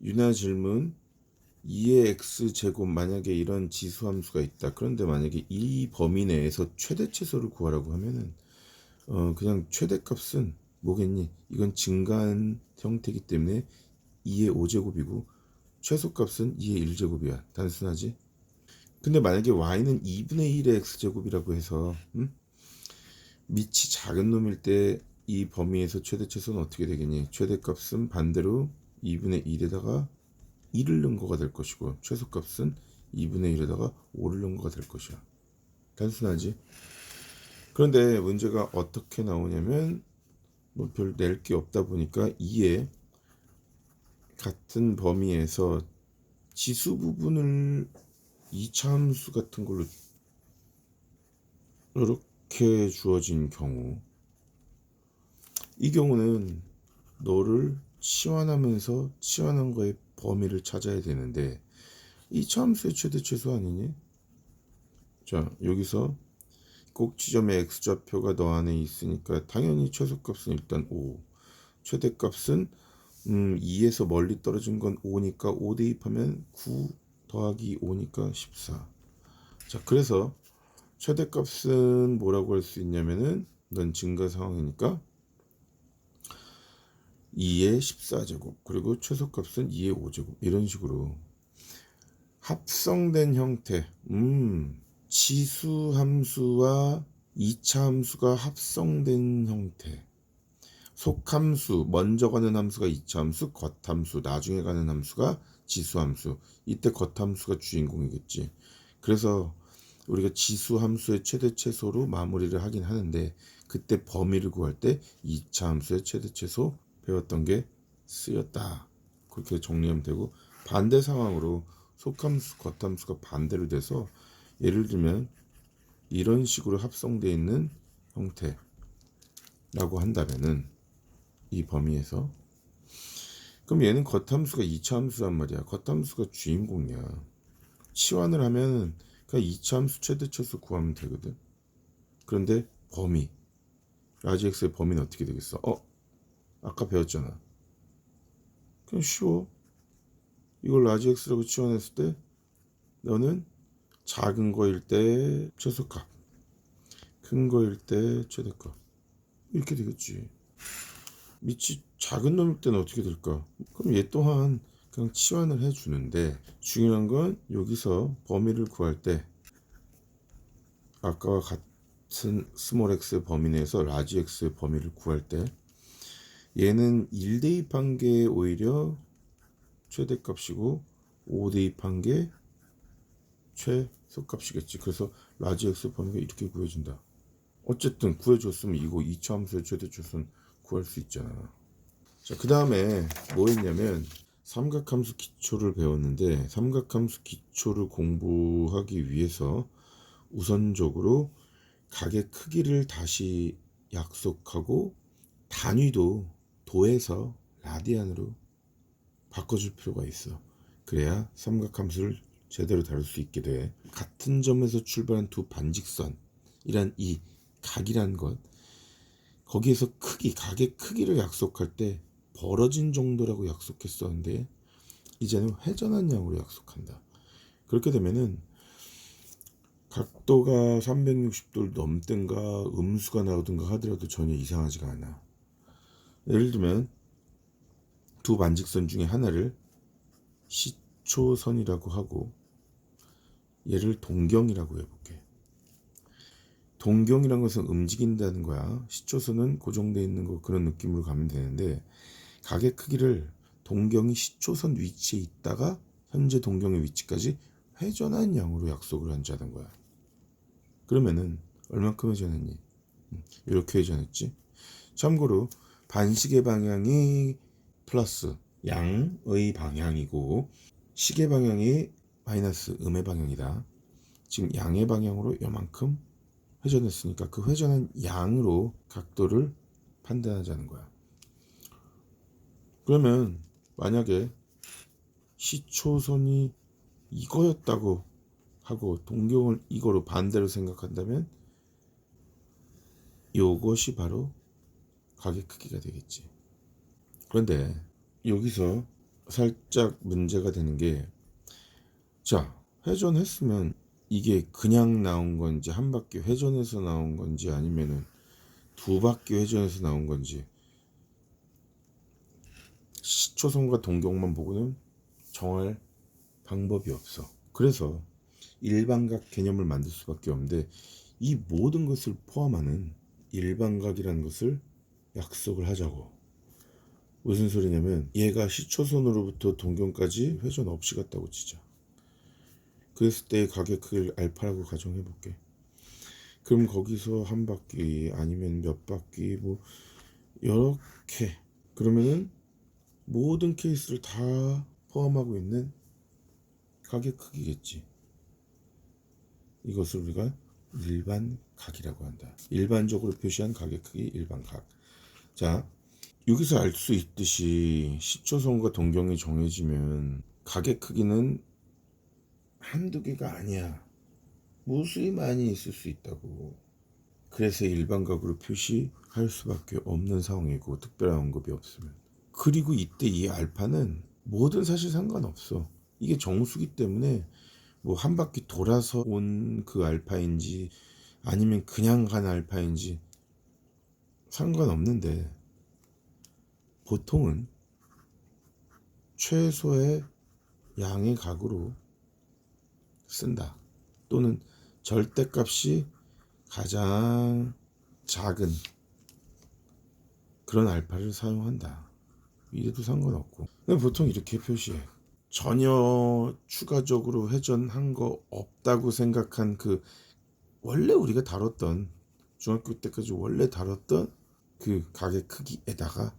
유나 질문 2의 x제곱 만약에 이런 지수함수가 있다. 그런데 만약에 이 범위 내에서 최대 최소를 구하라고 하면은 그냥 최대값은 뭐겠니? 이건 증가한 형태이기 때문에 2의 5제곱이고 최소값은 2의 1제곱이야. 단순하지? 근데 만약에 y는 2분의 1의 x제곱이라고 해서 밑이 작은 놈일 때 이 범위에서 최대 최소는 어떻게 되겠니? 최대값은 반대로 2분의 1에다가 1을 넣은 거가 될 것이고 최소값은 2분의 1에다가 5를 넣은 거가 될 것이야. 단순하지? 그런데 문제가 어떻게 나오냐면 뭐 별 낼 게 없다 보니까 2의 같은 범위에서 지수 부분을 2차 함수 같은 걸로 이렇게 주어진 경우, 이 경우는 너를 치환하면서 치환한 거의 범위를 찾아야 되는데 2차 함수의 최대 최소 아니니? 자, 여기서 꼭 지점의 x좌표가 너 안에 있으니까 당연히 최소값은 일단 5, 최대값은 2에서 멀리 떨어진 건 5니까 5 대입하면 9 더하기 5니까 14. 자, 그래서 최대값은 뭐라고 할 수 있냐면은 넌 증가 상황이니까 2의 14제곱 그리고 최소값은 2의 5제곱 이런 식으로 합성된 형태, 지수 함수와 2차 함수가 합성된 형태, 속함수, 먼저 가는 함수가 2차 함수, 겉함수, 나중에 가는 함수가 지수 함수. 이때 겉함수가 주인공이겠지. 그래서 우리가 지수 함수의 최대 최소로 마무리를 하긴 하는데 그때 범위를 구할 때 2차 함수의 최대 최소 배웠던 게 쓰였다. 그렇게 정리하면 되고, 반대 상황으로 속함수, 겉함수가 반대로 돼서 예를 들면 이런 식으로 합성되어 있는 형태라고 한다면은 이 범위에서 그럼 얘는 겉함수가 2차 함수란 말이야. 겉함수가 주인공이야. 치환을 하면 그냥 2차 함수 최대 최소 구하면 되거든. 그런데 범위, 라지 x의 범위는 어떻게 되겠어? 아까 배웠잖아. 그냥 쉬워. 이걸 라지 x라고 치환했을 때 너는 작은 거일 때 최소값, 큰 거일 때 최대값 이렇게 되겠지. 밑이 작은 놈일 때는 어떻게 될까? 그럼 얘 또한 그냥 치환을 해주는데 중요한 건 여기서 범위를 구할 때 아까와 같은 스몰 x 범위 내에서 라지 x의 범위를 구할 때 얘는 1 대입한 게 오히려 최대값이고 5 대입한 게 최소값이겠지. 그래서 라지 x 범위가 이렇게 구해진다. 어쨌든 구해줬으면 이거 2차 함수의 최대 최소는 구할 수 있잖아. 자, 그 다음에 뭐 했냐면 삼각함수 기초를 배웠는데 삼각함수 기초를 공부하기 위해서 우선적으로 각의 크기를 다시 약속하고 단위도 도에서 라디안으로 바꿔줄 필요가 있어. 그래야 삼각함수를 제대로 다룰 수 있게 돼. 같은 점에서 출발한 두 반직선이란 이 각이란 것, 거기에서 크기, 각의 크기를 약속할 때 벌어진 정도라고 약속했었는데 이제는 회전한 양으로 약속한다. 그렇게 되면은 각도가 360도를 넘든가 음수가 나오든가 하더라도 전혀 이상하지가 않아. 예를 들면 두 반직선 중에 하나를 시초선이라고 하고 얘를 동경이라고 해볼게. 동경이란 것은 움직인다는 거야. 시초선은 고정되어 있는 거, 그런 느낌으로 가면 되는데 각의 크기를 동경이 시초선 위치에 있다가 현재 동경의 위치까지 회전한 양으로 약속을 한다는 거야. 그러면은 얼만큼 회전했니? 이렇게 회전했지. 참고로 반시계 방향이 플러스 양의 방향이고 시계 방향이 마이너스 음의 방향이다. 지금 양의 방향으로 요만큼 회전했으니까 그 회전한 양으로 각도를 판단하자는 거야. 그러면 만약에 시초선이 이거였다고 하고 동경을 이거로 반대로 생각한다면 이것이 바로 각의 크기가 되겠지. 그런데 여기서 살짝 문제가 되는 게, 자, 회전했으면 이게 그냥 나온 건지 한 바퀴 회전해서 나온 건지 아니면은 두 바퀴 회전해서 나온 건지 시초선과 동경만 보고는 정할 방법이 없어. 그래서 일반각 개념을 만들 수밖에 없는데, 이 모든 것을 포함하는 일반각이라는 것을 약속을 하자고. 무슨 소리냐면 얘가 시초선으로부터 동경까지 회전 없이 갔다고 치자. 그랬을 때 가격 크기를 알파라고 가정해 볼게. 그럼 거기서 한 바퀴 아니면 몇 바퀴 뭐 이렇게, 그러면은 모든 케이스를 다 포함하고 있는 가격 크기겠지. 이것을 우리가 일반각이라고 한다. 일반적으로 표시한 가격 크기 일반각. 자, 여기서 알 수 있듯이 시초선과 동경이 정해지면 가격 크기는 한두 개가 아니야. 무수히 많이 있을 수 있다고. 그래서 일반각으로 표시할 수밖에 없는 상황이고, 특별한 언급이 없으면. 그리고 이때 이 알파는 뭐든 사실 상관없어. 이게 정수기 때문에 뭐 한 바퀴 돌아서 온 그 알파인지 아니면 그냥 간 알파인지 상관없는데, 보통은 최소의 양의 각으로 쓴다. 또는 절대값이 가장 작은 그런 알파를 사용한다. 이래도 상관없고. 근데 보통 이렇게 표시해. 전혀 추가적으로 회전한 거 없다고 생각한 그 원래 우리가 다뤘던, 중학교 때까지 원래 다뤘던 그 가게 크기에다가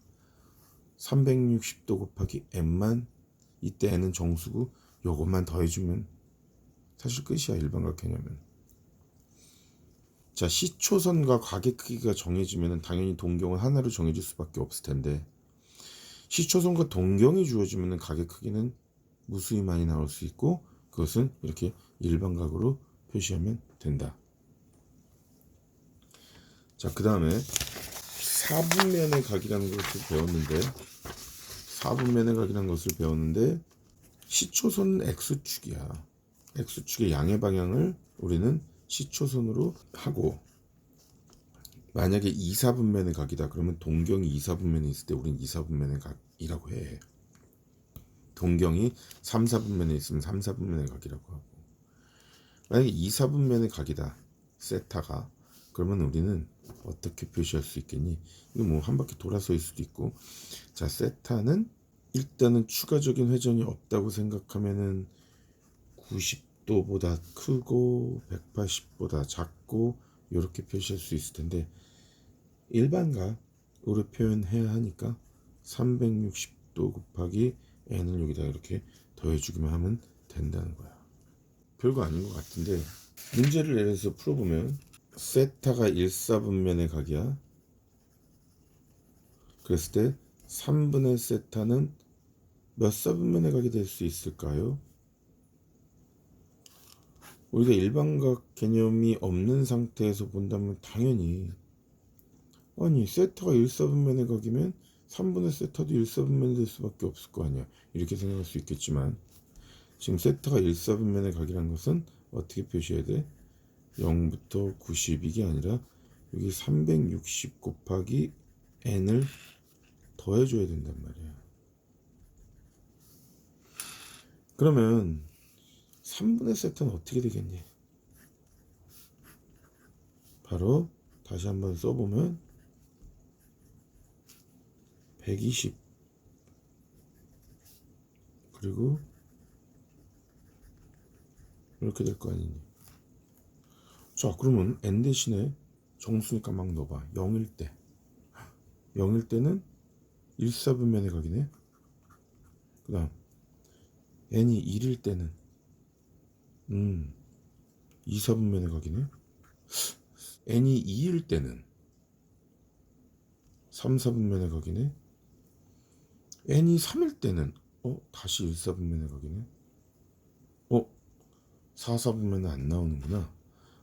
360도 곱하기 n만, 이때 n은 정수고 요것만 더해주면 사실 끝이야, 일반각 개념은. 자, 시초선과 가게 크기가 정해지면 당연히 동경은 하나로 정해질 수밖에 없을 텐데, 시초선과 동경이 주어지면 가게 크기는 무수히 많이 나올 수 있고, 그것은 이렇게 일반각으로 표시하면 된다. 자, 그 다음에 4분면의 각이라는 것을 배웠는데, 4분면의 각이라는 것을 배웠는데 시초선은 X축이야. X축의 양의 방향을 우리는 시초선으로 하고, 만약에 2, 4분면의 각이다 그러면 동경이 2, 4분면에 있을 때 우린 2, 4분면의 각이라고 해. 동경이 3, 4분면에 있으면 3, 4분면의 각이라고 하고, 만약에 2, 4분면의 각이다 세타가, 그러면 우리는 어떻게 표시할 수 있겠니? 이거 뭐 한 바퀴 돌아서일 수도 있고. 자, 세타는 일단은 추가적인 회전이 없다고 생각하면은 90도보다 크고 180보다 작고 이렇게 표시할 수 있을 텐데, 일반각으로 표현해야 하니까 360도 곱하기 n을 여기다 이렇게 더해주기만 하면 된다는 거야. 별거 아닌 것 같은데, 문제를 내려서 풀어보면 세타가 1, 4분면의 각이야. 그랬을 때 3분의 세타는 몇 사분면의 각이 될 수 있을까요? 우리가 일반각 개념이 없는 상태에서 본다면 당연히, 아니 세타가 1, 4분면의 각이면 3분의 세타도 1, 4분면이 될 수밖에 없을 거 아니야, 이렇게 생각할 수 있겠지만, 지금 세타가 1, 4분면의 각이라는 것은 어떻게 표시해야 돼? 0부터 90 이게 아니라 여기 360 곱하기 n을 더해줘야 된단 말이야. 그러면 3분의 세타는 어떻게 되겠니? 바로 다시 한번 써보면 120, 그리고 이렇게 될 거 아니니. 자, 그러면 n 대신에 정수니까 막 넣어봐. 0일 때, 0일 때는 1, 4분면의 각이네. 그 다음 n이 1일 때는 2, 4분면의 각이네. n이 2일 때는 3, 4분면의 각이네. n이 3일 때는 다시 1, 4분면의 각이네. 4, 4분면은 안 나오는구나.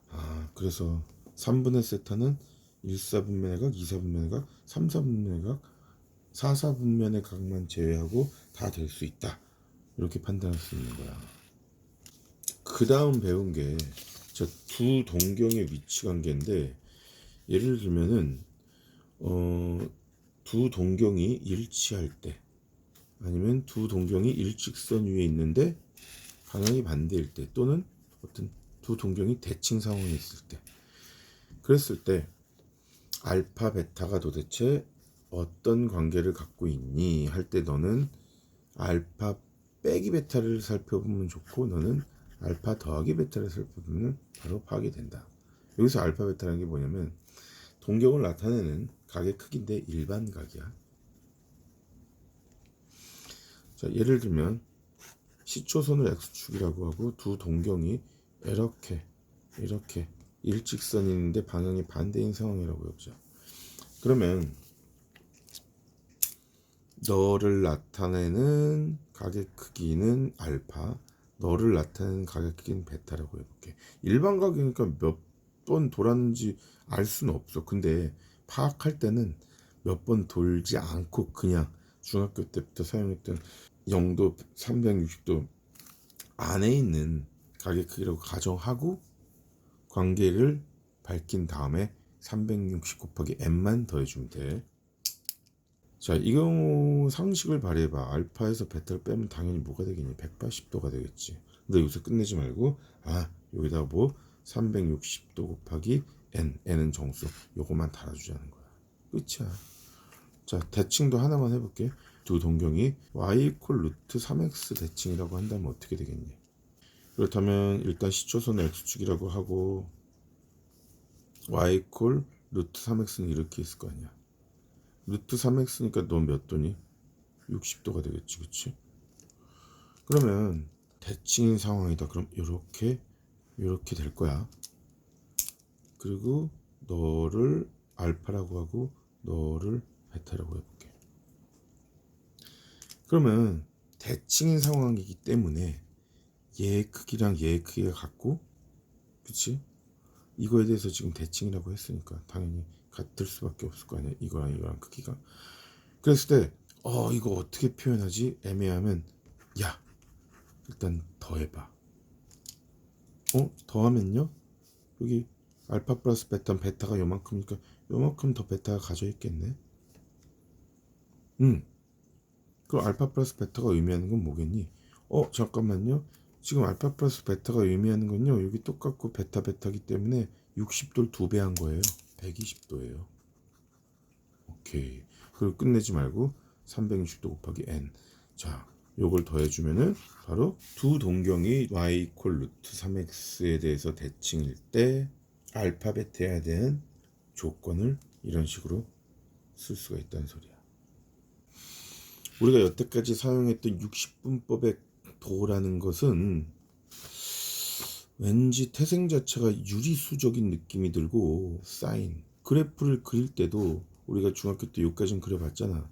아, 그래서 3분의 세타는 1, 4분면의 각, 2, 4분면의 각, 3, 4분면의 각, 사사분면의 각만 제외하고 다 될 수 있다. 이렇게 판단할 수 있는 거야. 그 다음 배운 게 저 두 동경의 위치 관계인데, 예를 들면은 두 동경이 일치할 때, 아니면 두 동경이 일직선 위에 있는데 방향이 반대일 때, 또는 어떤 두 동경이 대칭 상황에 있을 때, 그랬을 때 알파 베타가 도대체 어떤 관계를 갖고 있니 할 때, 너는 알파 빼기 베타를 살펴보면 좋고, 너는 알파 더하기 베타를 살펴보면 바로 파악이 된다. 여기서 알파 베타라는 게 뭐냐면 동경을 나타내는 각의 크기인데 일반 각이야. 자, 예를 들면 시초선을 x축이라고 하고 두 동경이 이렇게 일직선이 있는데 방향이 반대인 상황이라고 해보자. 그러면 너를 나타내는 각의 크기는 알파, 너를 나타내는 각의 크기는 베타라고 해볼게. 일반 각이니까 몇 번 돌았는지 알 수는 없어. 근데 파악할 때는 몇 번 돌지 않고 그냥 중학교 때부터 사용했던 0도 360도 안에 있는 각의 크기라고 가정하고 관계를 밝힌 다음에 360 곱하기 n만 더해주면 돼. 자, 이 경우 상식을 발휘해봐. 알파에서 베타를 빼면 당연히 뭐가 되겠니? 180도가 되겠지. 근데 여기서 끝내지 말고, 여기다가 뭐 360도 곱하기 n은 정수, 요거만 달아주자는 거야. 끝이야. 자, 대칭도 하나만 해볼게. 두 동경이 y 이퀄 루트 3x 대칭이라고 한다면 어떻게 되겠니? 그렇다면 일단 시초선을 x축이라고 하고 y 이퀄 루트 3x는 이렇게 있을 거 아니야. 루트 3x니까 너 몇 도니? 60도가 되겠지, 그치? 그러면 대칭인 상황이다. 그럼 이렇게 될 거야. 그리고 너를 알파라고 하고 너를 베타라고 해볼게. 그러면 대칭인 상황이기 때문에 얘의 크기랑 얘의 크기가 같고, 그치? 이거에 대해서 지금 대칭이라고 했으니까 당연히 같을 수밖에 없을 거 아니야. 이거랑 크기가. 그랬을 때 이거 어떻게 표현하지? 애매하면 야, 일단 더해봐. 더하면요, 여기 알파 플러스 베타는 베타가 요만큼이니까 요만큼 더 베타가 가져 있겠네. 그럼 알파 플러스 베타가 의미하는 건 뭐겠니? 잠깐만요, 지금 알파 플러스 베타가 의미하는 건요, 여기 똑같고 베타기 때문에 60도를 2배 한 거예요. 120도예요. 오케이. 그리고 끝내지 말고 360도 곱하기 n. 자, 요걸 더해주면은 바로 두 동경이 y 이퀄 루트 3x에 대해서 대칭일 때 알파 베타에 대한 조건을 이런 식으로 쓸 수가 있다는 소리야. 우리가 여태까지 사용했던 60분법의 도라는 것은 왠지 태생 자체가 유리수적인 느낌이 들고, 사인 그래프를 그릴 때도 우리가 중학교 때 여기까지는 그려봤잖아.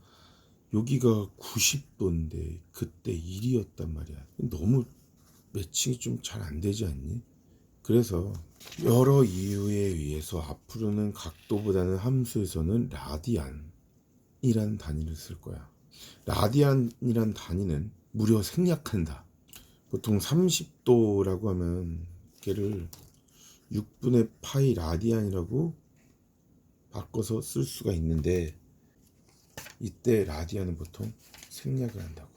여기가 90도인데 그때 1이었단 말이야. 너무 매칭이 좀 잘 안 되지 않니? 그래서 여러 이유에 의해서 앞으로는 각도보다는 함수에서는 라디안이라는 단위를 쓸 거야. 라디안이란 단위는 무려 생략한다. 보통 30도라고 하면 걔를 6분의 파이 라디안이라고 바꿔서 쓸 수가 있는데, 이때 라디안은 보통 생략을 한다고.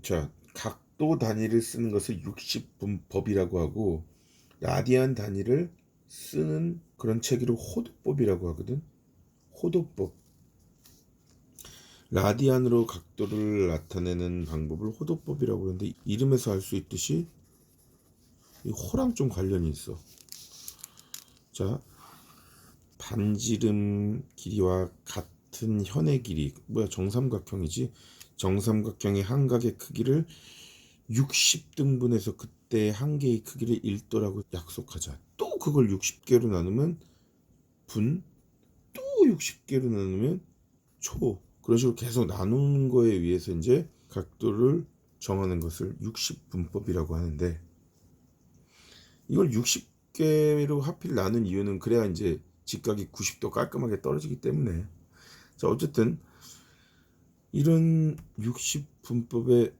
자, 각도 단위를 쓰는 것을 60분법이라고 하고, 라디안 단위를 쓰는 그런 체계를 호도법이라고 하거든. 호도법. 라디안으로 각도를 나타내는 방법을 호도법이라고 하는데, 이름에서 알 수 있듯이 이 호랑 좀 관련이 있어. 자, 반지름 길이와 같은 현의 길이, 정삼각형이지. 정삼각형의 한 각의 크기를 60등분해서 그때 한 개의 크기를 1도라고 약속하자. 또 그걸 60개로 나누면 분, 또 60개로 나누면 초. 그런 식으로 계속 나누는 거에 의해서 이제 각도를 정하는 것을 60분법이라고 하는데, 이걸 60개로 하필 나눈 이유는 그래야 이제 직각이 90도 깔끔하게 떨어지기 때문에. 자, 어쨌든 이런 60분법의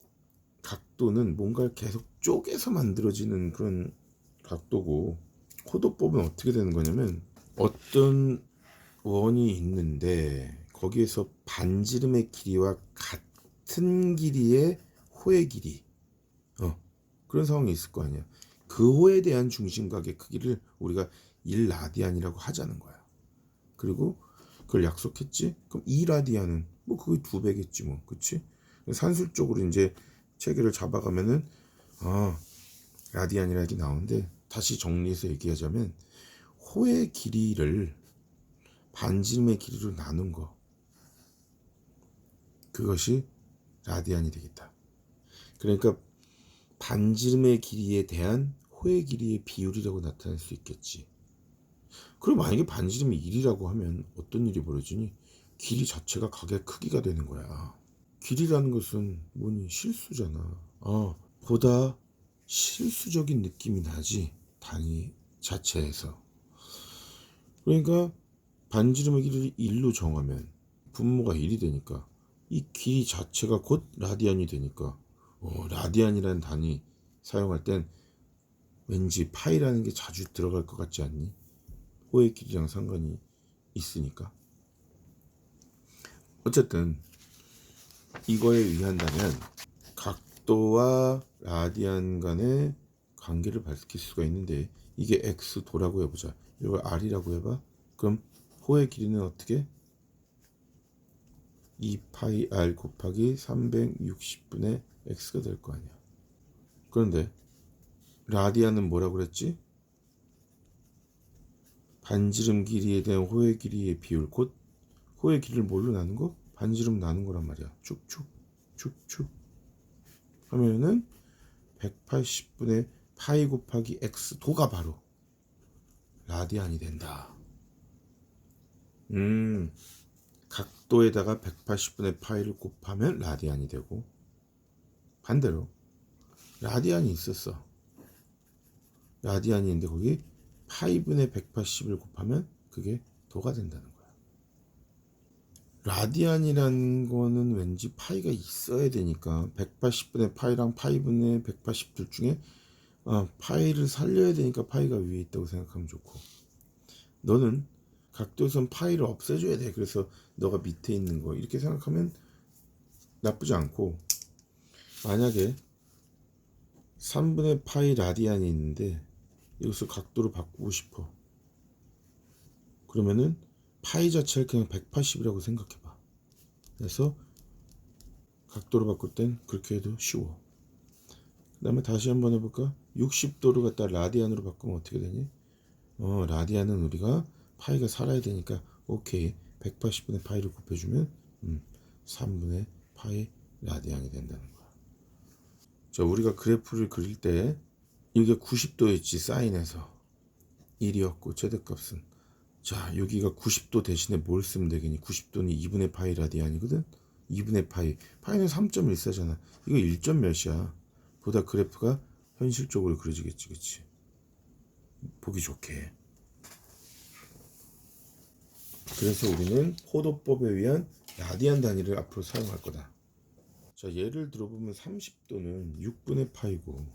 각도는 뭔가를 계속 쪼개서 만들어지는 그런 각도고, 호도법은 어떻게 되는 거냐면 어떤 원이 있는데 거기에서 반지름의 길이와 같은 길이의 호의 길이, 그런 상황이 있을 거 아니야. 그 호에 대한 중심각의 크기를 우리가 1라디안이라고 하자는 거야. 그리고 그걸 약속했지? 그럼 2라디안은 뭐 그게 2배겠지 뭐. 그치? 산술적으로 이제 체계를 잡아가면은 라디안이라는 게 나오는데, 다시 정리해서 얘기하자면 호의 길이를 반지름의 길이로 나눈 거, 그것이 라디안이 되겠다. 그러니까 반지름의 길이에 대한 호의 길이의 비율이라고 나타낼 수 있겠지. 그럼 만약에 반지름이 1이라고 하면 어떤 일이 벌어지니? 길이 자체가 각의 크기가 되는 거야. 길이라는 것은 뭐니? 실수잖아. 보다 실수적인 느낌이 나지, 단위 자체에서. 그러니까 반지름의 길이를 1로 정하면 분모가 1이 되니까 이 길이 자체가 곧 라디안이 되니까, 라디안이라는 단위 사용할 땐 왠지 파이라는 게 자주 들어갈 것 같지 않니? 호의 길이랑 상관이 있으니까. 어쨌든 이거에 의한다면 각도와 라디안 간의 관계를 밝힐 수가 있는데, 이게 x도라고 해보자. 이걸 r이라고 해봐. 그럼 호의 길이는 어떻게? 2파이 r 곱하기 360분의 x가 될 거 아니야. 그런데 라디안은 뭐라고 그랬지? 반지름 길이에 대한 호의 길이의 비율, 곧 호의 길이를 뭘로 나눈 거? 반지름 나눈 거란 말이야. 쭉쭉 쭉쭉 하면은 180분의 파이 곱하기 x 도가 바로 라디안이 된다. 각도에다가 180분의 파이를 곱하면 라디안이 되고, 반대로 라디안이 있었어. 라디안이 있는데 거기 파이분의 180을 곱하면 그게 도가 된다는 거야. 라디안이라는 거는 왠지 파이가 있어야 되니까 180분의 파이랑 파이분의 180 둘 중에 파이를 살려야 되니까 파이가 위에 있다고 생각하면 좋고, 너는 각도에선 파이를 없애줘야 돼. 그래서 너가 밑에 있는 거 이렇게 생각하면 나쁘지 않고, 만약에 3분의 파이 라디안이 있는데 이것을 각도로 바꾸고 싶어. 그러면은 파이 자체를 그냥 180이라고 생각해봐. 그래서 각도로 바꿀 땐 그렇게 해도 쉬워. 그 다음에 다시 한번 해볼까? 60도를 갖다 라디안으로 바꾸면 어떻게 되니? 라디안은 우리가 파이가 살아야 되니까 오케이, 180분의 파이를 곱해주면 3분의 파이 라디안이 된다는 거야. 자, 우리가 그래프를 그릴 때 이게 90도였지, 사인에서 1이었고 최대값은. 자, 여기가 90도 대신에 뭘 쓰면 되겠니? 90도는 2분의 파이 라디안이거든? 2분의 파이, 파이는 3.14잖아. 이거 1점 몇이야. 보다 그래프가 현실적으로 그려지겠지, 그치? 보기 좋게. 그래서 우리는 호도법에 의한 라디안 단위를 앞으로 사용할 거다. 자, 예를 들어보면 30도는 6분의 파이고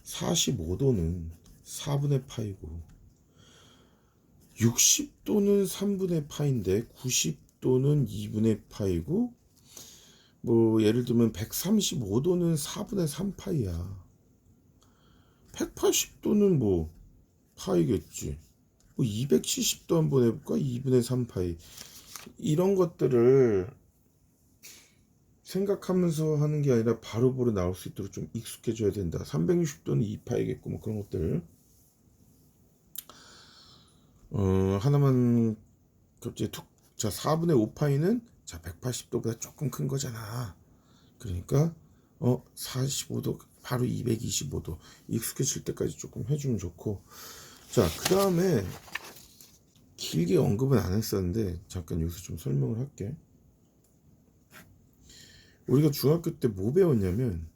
45도는 4분의 파이고 60도는 3분의 파인데 90도는 2분의 파이고, 뭐 예를 들면 135도는 4분의 3파이야. 180도는 뭐 파이겠지. 뭐 270도 한번 해볼까? 2분의 3파이. 이런 것들을 생각하면서 하는 게 아니라 바로바로 나올 수 있도록 좀 익숙해져야 된다. 360도는 2파이겠고 뭐 그런 것들. 하나만 갑자기 툭. 자, 4분의 5파이는 자 180도보다 조금 큰 거잖아. 그러니까 45도 바로 225도 익숙해질 때까지 조금 해주면 좋고. 자, 그 다음에 길게 언급은 안 했었는데 잠깐 여기서 좀 설명을 할게. 우리가 중학교 때 뭐 배웠냐면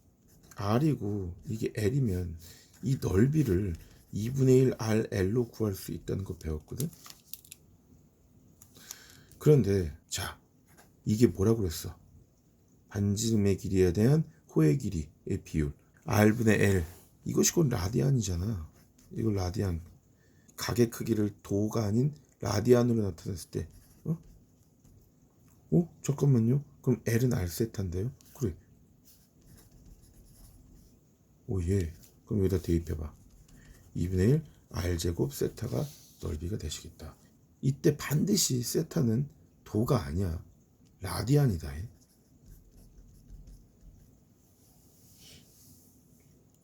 R이고 이게 L이면 이 넓이를 2분의 1 RL로 구할 수 있다는 거 배웠거든. 그런데 자, 이게 뭐라고 그랬어? 반지름의 길이에 대한 호의 길이의 비율 R분의 L, 이것이 곧 라디안이잖아. 이걸 라디안, 각의 크기를 도가 아닌 라디안으로 나타냈을 때 잠깐만요. 그럼 L은 R세타인데요? 그래. 예. 그럼 여기다 대입해봐. 2분의 1 R제곱 세타가 넓이가 되시겠다. 이때 반드시 세타는 도가 아니야. 라디안이다.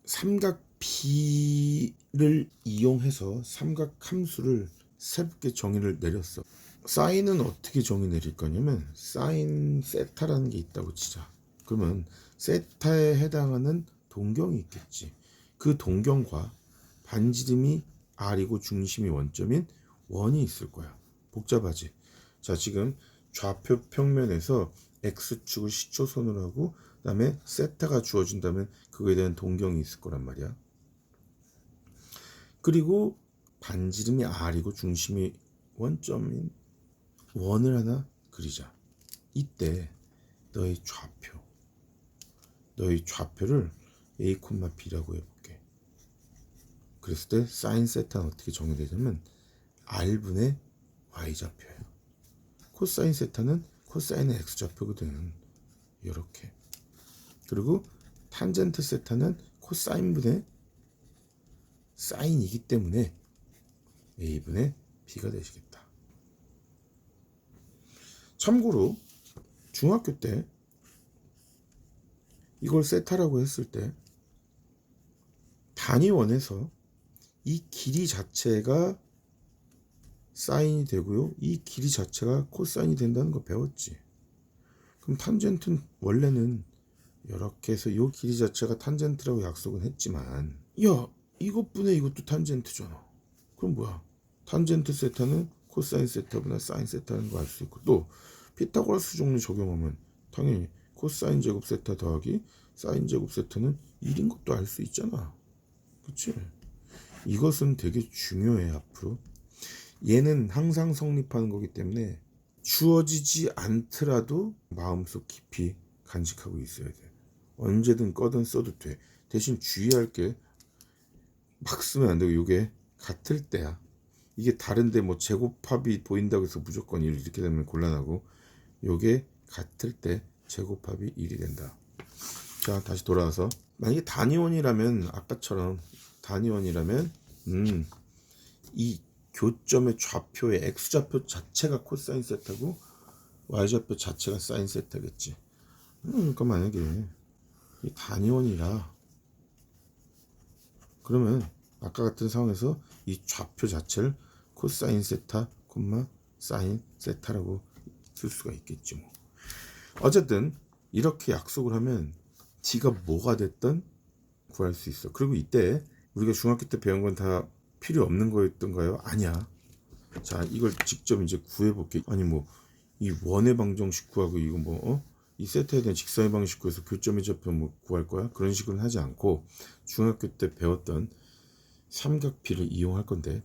삼각 B를 이용해서 삼각 함수를 새롭게 정의를 내렸어. 사인은 어떻게 정의 내릴 거냐면 사인 세타라는 게 있다고 치자. 그러면 세타에 해당하는 동경이 있겠지. 그 동경과 반지름이 R이고 중심이 원점인 원이 있을 거야. 복잡하지? 자, 지금 좌표 평면에서 X축을 시초선으로 하고 그 다음에 세타가 주어진다면 그거에 대한 동경이 있을 거란 말이야. 그리고 반지름이 R이고 중심이 원점인 원을 하나 그리자. 이때 너의 좌표를 A, B라고 해볼게. 그랬을 때 사인 세타는 어떻게 정의되냐면 R분의 Y좌표예요. 코사인 세타는 코사인의 X좌표거든. 이렇게. 그리고 탄젠트 세타는 코사인분의 사인이기 때문에 A분의 B가 되시겠다. 참고로 중학교 때 이걸 세타라고 했을 때 단위원에서 이 길이 자체가 사인이 되고요. 이 길이 자체가 코사인이 된다는 거 배웠지. 그럼 탄젠트는 원래는 이렇게 해서 이 길이 자체가 탄젠트라고 약속은 했지만 이것분의 이것도 탄젠트잖아. 그럼 뭐야? 탄젠트 세타는 코사인 세타보다 사인 세타라는 거 알 수 있고 또 피타고라스 정리 적용하면 당연히 코사인 제곱 세타 더하기 사인 제곱 세타는 1인 것도 알 수 있잖아. 그치? 이것은 되게 중요해. 앞으로 얘는 항상 성립하는 거기 때문에 주어지지 않더라도 마음속 깊이 간직하고 있어야 돼. 언제든 꺼든 써도 돼. 대신 주의할 게 막 쓰면 안 되고 이게 같을 때야. 이게 다른데 뭐 제곱합이 보인다고 해서 무조건 1 이렇게 되면 곤란하고 요게 같을 때 제곱합이 1이 된다. 자, 다시 돌아와서 만약에 단위원이라면 아까처럼 단위원이라면 이 교점의 좌표의 X좌표 자체가 코사인 세타고 Y좌표 자체가 사인 세타겠지. 그러니까 만약에 이 단위원이라 그러면 아까 같은 상황에서 이 좌표 자체를 코사인 세타, 사인 세타라고 쓸 수가 있겠지 뭐. 어쨌든 이렇게 약속을 하면 D가 뭐가 됐든 구할 수 있어. 그리고 이때 우리가 중학교 때 배운 건 다 필요 없는 거였던가요? 아니야. 자, 이걸 직접 이제 구해볼게. 아니 뭐 이 원의 방정식 구하고 이거 이 세타에 대한 직선의 방식 구해서 교점의 좌표 뭐 구할 거야? 그런 식으로는 하지 않고 중학교 때 배웠던 삼각비를 이용할 건데,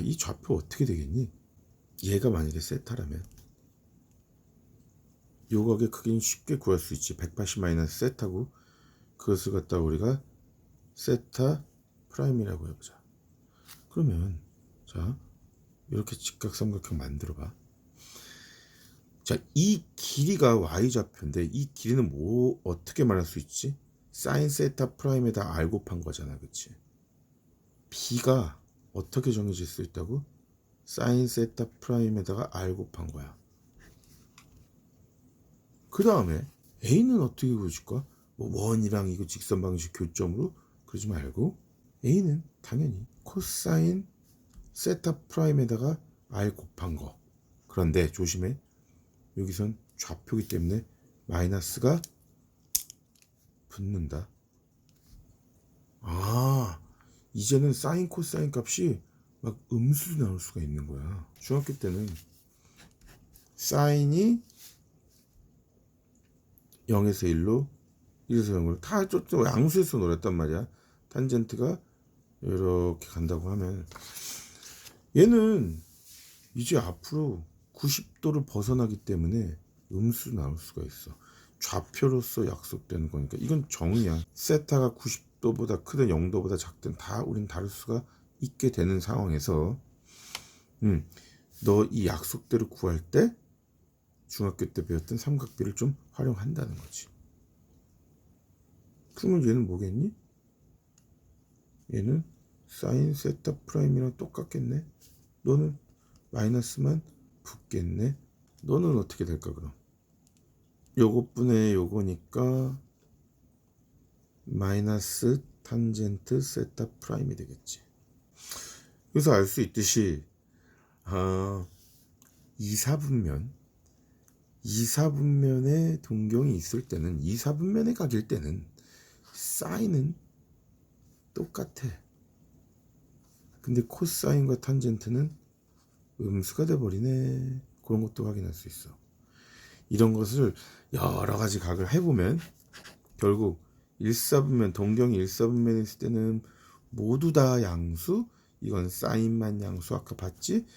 이 좌표 어떻게 되겠니? 얘가 만약에 세타라면 요 각의 크기는 쉽게 구할 수 있지. 180 마이너스 세타고 그것을 갖다 우리가 세타 프라임이라고 해보자. 그러면 자, 이렇게 직각삼각형 만들어봐. 자, 이 길이가 Y좌표인데 이 길이는 뭐 어떻게 말할 수 있지? 사인 세타 프라임에다 R 곱한 거잖아. 그치? B가 어떻게 정해질 수 있다고? 사인 세타 프라임에다가 R 곱한 거야. 그 다음에 A는 어떻게 구해줄까? 뭐 원이랑 이거 직선 방식 교점으로 그러지 말고 A는 당연히 코사인 세타 프라임에다가 R 곱한 거. 그런데 조심해. 여기선 좌표기 때문에 마이너스가 붙는다. 이제는 사인 코사인 값이 막 음수로 나올 수가 있는 거야. 중학교 때는 사인이 0에서 1로 1에서 0으로 다 좀 양수에서 놀았단 말이야. 탄젠트가 이렇게 간다고 하면 얘는 이제 앞으로 90도를 벗어나기 때문에 음수 나올 수가 있어. 좌표로서 약속되는 거니까 이건 정의야. 세타가 90도보다 크든 0도보다 작든 다 우린 다룰 수가 있게 되는 상황에서 너 이 약속대로 구할 때 중학교 때 배웠던 삼각비를 좀 활용한다는 거지. 그러면 얘는 뭐겠니? 얘는 사인 세타 프라임이랑 똑같겠네. 너는 마이너스만 붙겠네. 너는 어떻게 될까 그럼? 요것분의 요거니까 마이너스 탄젠트 세타 프라임이 되겠지. 그래서 알 수 있듯이 이사분면에 동경이 있을 때는, 이사분면의 각일 때는 사인은 똑같아. 근데 코사인과 탄젠트는 음수가 돼버리네. 그런 것도 확인할 수 있어. 이런 것을 여러 가지 각을 해보면 결국 일사분면, 동경이 일사분면에 있을 때는 모두 다 양수, 이건 사인만 양수 아까 봤지?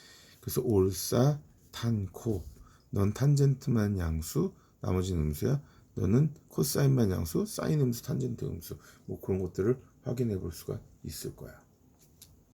그래서 올사, 탄코, 넌 탄젠트만 양수, 나머지는 음수야. 너는 코사인만 양수, 사인 음수, 탄젠트 음수, 뭐 그런 것들을 확인해 볼 수가 있을 거야.